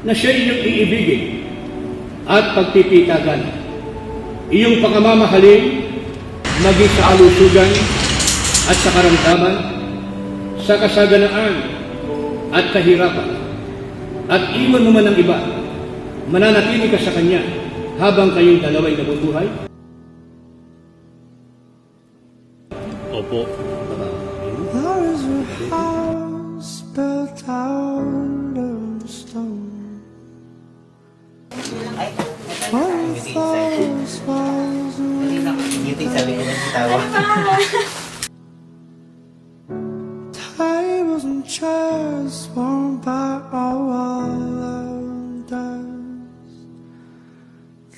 na siya iyong iibigin at pagtititagan. Iyong pagmamahalin, maging sa kalusugan at sa karamdaman, sa kasaganaan at kahirapan. At iwan mo man ang iba, mananatili ka sa Kanya habang kayong dalawa'y nabubuhay? Opo. There is a house built out of stone. One of those walls tables and chairs worn by all of dust.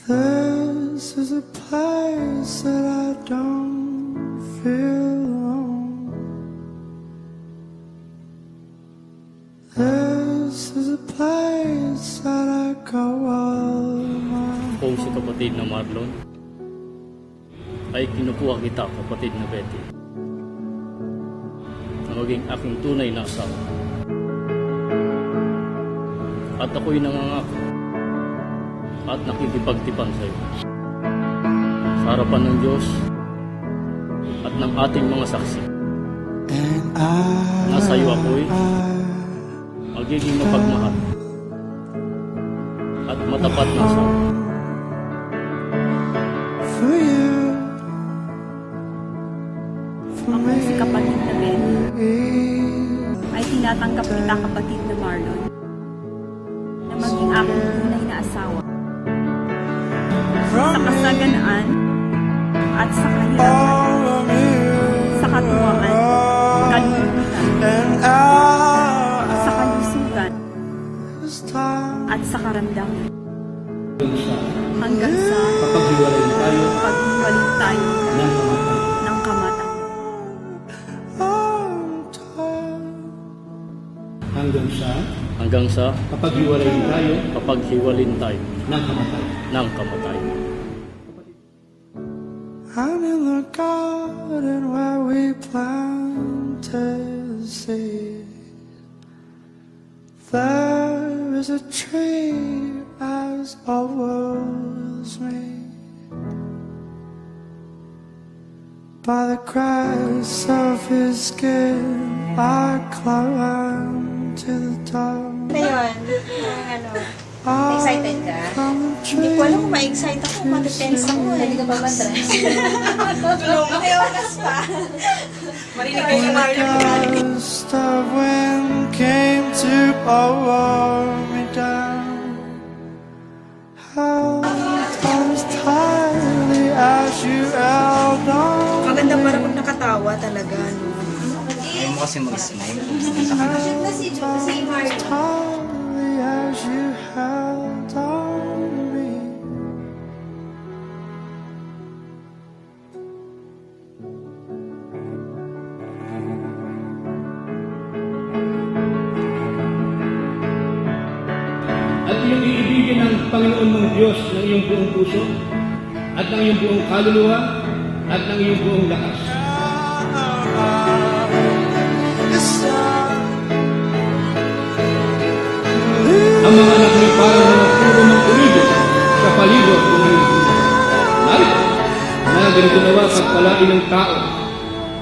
This is a place that I don't feel alone. This is a place that I go all my Kung si kapatid na Marlon ay kinukuha kita, kapatid na Betty, na maging aking tunay na asawa. At ako'y nangangako at nakikipagtipan sa iyo sa harapan ng Diyos at ng ating mga saksi and na sa iyo ako'y magiging mapagmahal at matapat na asawa. for you, for Ako si kapatid na Betty, me. ay tinatanggap kita, kapatid na Marlon, na maging aking tunay na asawa. Sa kasaganaan at sa kahirapan, All of you, sa katuwaan, kalulutan, and sa kalusugan this time at sa karamdaman, Hanggang sa hanggang sa kapaghiwalay na tayo paghiwalay tayo ng kamatayan. ng kamatayan. I'm tired. Hanggang sa kapaghiwalay na tayo Kapaghiwalin tayo ng kamatayan. ng kamatayan. I'm in the garden where we planted seed. There is a tree as old as me. By the cracks of his skin, I climb to the top. Ngayon, excited ka? Hindi ko alam kung ma-excite ako, matitense ako eh. Hindi ka ba ma-stress? Tulong ako yung oras pa. Marinig ko yung Marlon. Gust of wind came to blow me down. Held on as tightly as you held on. Maganda para pag nakatawa talaga, no? Ayaw mo kasi mag-smile kung sumita ka na. Tightly as you held on me. At iyong iibigin ng Panginoon mong Diyos ng iyong buong puso at ng iyong buong kaluluwa at ng iyong buong lakas. Ang mga anak niyo parang mga puro ng ulibo sa palibot ng iyong buhay. Narito, na ganito nawa pagpalain ng tao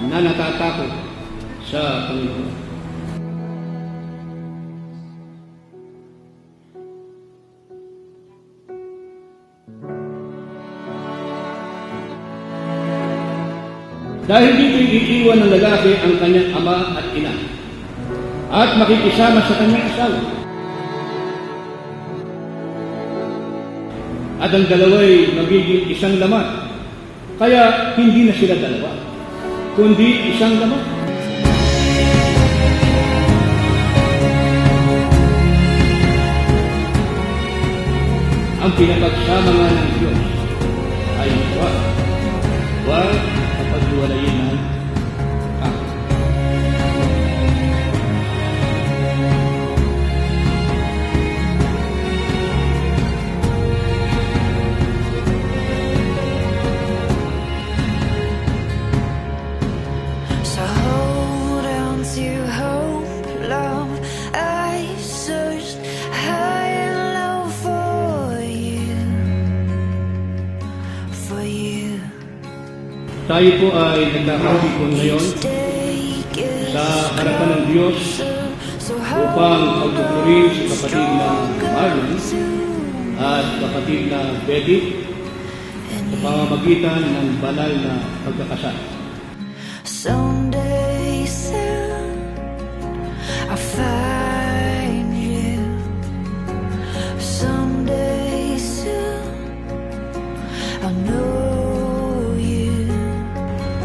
na natatakot sa Panginoon. Dahil dito'y iiwan ng lalaki ang kanyang ama at ina at makikisama sa kanyang asawa. At ang dalawa'y magiging isang laman. Kaya hindi na sila dalawa, kundi isang laman. Ang pinapagsama nga ng Diyos ay wag kapaghiwalayin ng tao. So hold on to hope, love. I searched high and Tayo po ay nagkakasipon ngayon sa harapan ng Diyos upang pagpupuri sa kapatid na Marlon at kapatid na Betty sa pamamagitan ng banal na pagkakasal. Someday soon I'll find you. Someday soon I'll know you.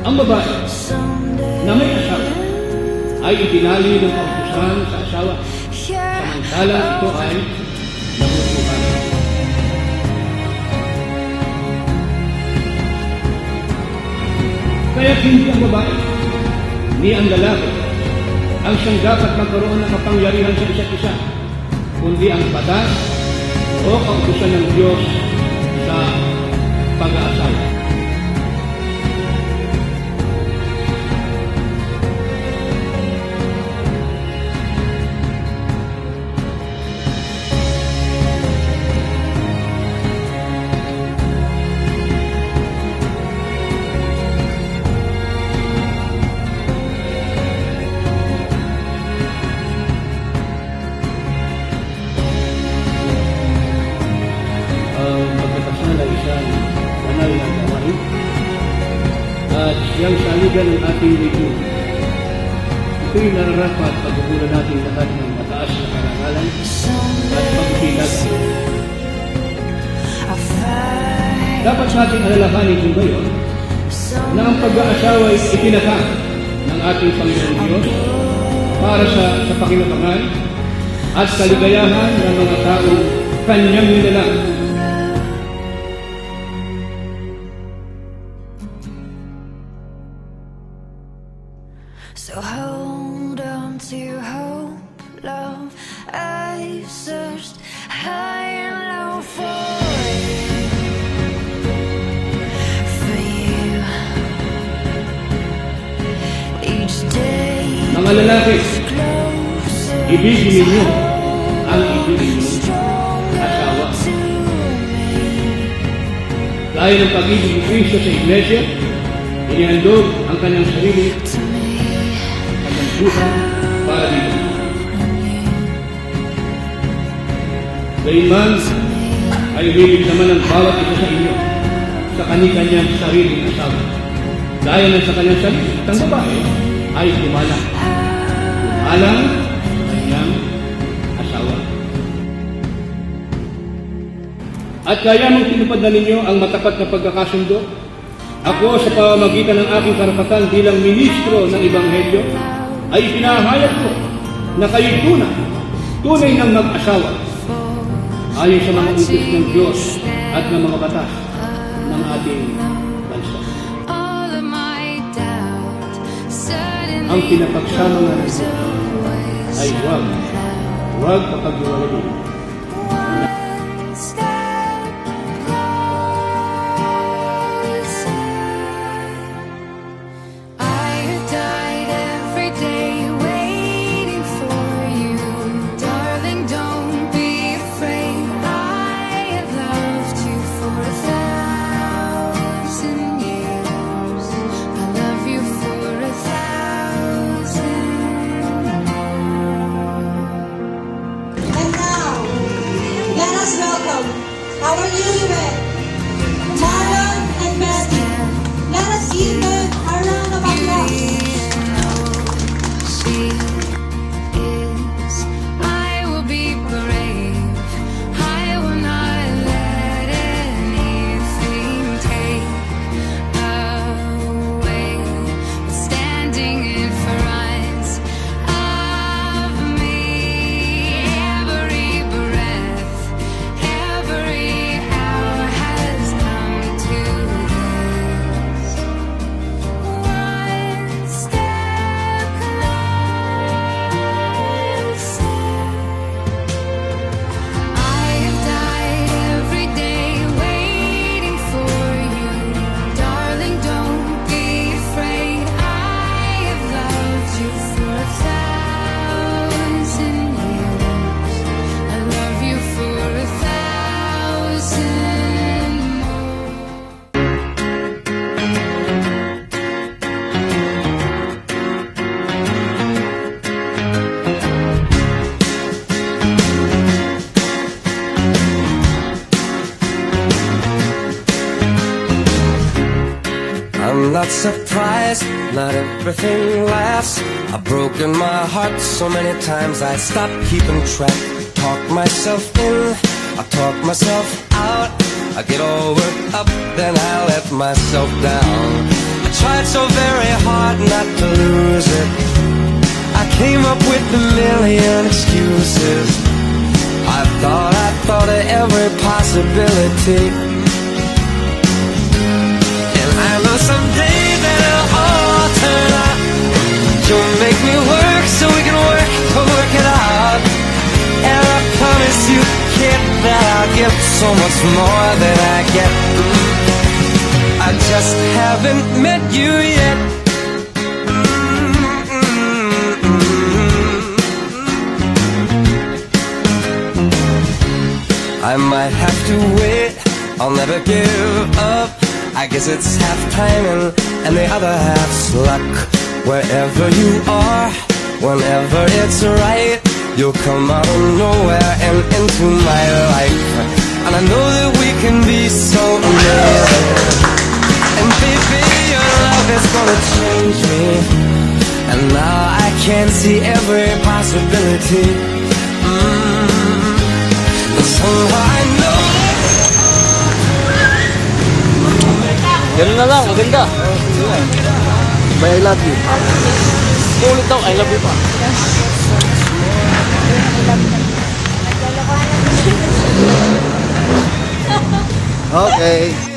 Ang babae Someday na may asawa ay itinali ng kautusan sa asawa, samantalang ito ay nabubuhay. Kaya hindi ang babae ni ang lalaki ang siyang dapat magkaroon ng kapangyarihan sa isa't isa, kundi ang batas o kautusan ng Diyos sa pag-aasawa. Pagkakasal ay isang banal na gawain at siyang saligan ng ating lipunan. Ito'y nararapat pagkukulan natin lahat ng mataas na karangalan at pagpipinagan. Dapat natin alalahanin kung gayon na ang pag-aasawa ay itinakak ng ating Panginoon Diyos para sa pakinabangan at kaligayahan ng mga taong kanyang nilalang. So hold on to hope, love. I've searched high and low for you. Each day Mga lalaki, closer ibigin ninyo ang ibigin ninyong asawa. Gaya ng pag-ibig ni Kristo sa Iglesia, inihandog ang kanyang sarili at ang buhay para dito. Gayunman ay umibig naman ang bawat isa sa inyo sa kanyang sariling asawa. Gaya ng sa kanyang sarili, ang babae ay gumalang. Gumalang sa kanyang asawa. At kaya mong tinupad na ninyo ang matapat na pagkakasundo. Ako sa pamamagitan ng aking karapatan bilang ministro ng Ebanghelyo ay pinahayag ko na kayo'y tunay ng mag-asawa ayon sa mga utos ng Diyos at ng mga batas ng ating bansa. all of my doubt. Suddenly Ang pinapagsama nga ng Diyos ay huwag kapag-iwalay. one step closer. I have died every day waiting for you, darling. Don't be afraid. I have loved you for 1,000 years. I love you for 1,000 more. And now, let us welcome our newlywed, Marlon and Betty. Let us give them a round of applause. She is. I will be brave. I will not let anything take away standing in front of me. Every breath, every hour. not surprised, not everything lasts. I've broken my heart so many times I stopped keeping track. Talk myself in, I talk myself out. I get all worked up, then I let myself down. I tried so very hard not to lose it. I came up with a million excuses. I thought of every possibility. And I know someday that it'll all turn out. You'll make me work so we can work it out. And I promise you, kid, that I'll give so much more than I get. I just haven't met you yet. I might have to wait, I'll never give up. I guess it's half timing and the other half's luck. Wherever you are, whenever it's right, you'll come out of nowhere and into my life. And I know that we can be so amazing. And baby, your love is gonna change me. And now I can see every possibility. Somehow I know. Ganun na lang, maganda. May I love you. Ulit daw, I love you pa. Okay.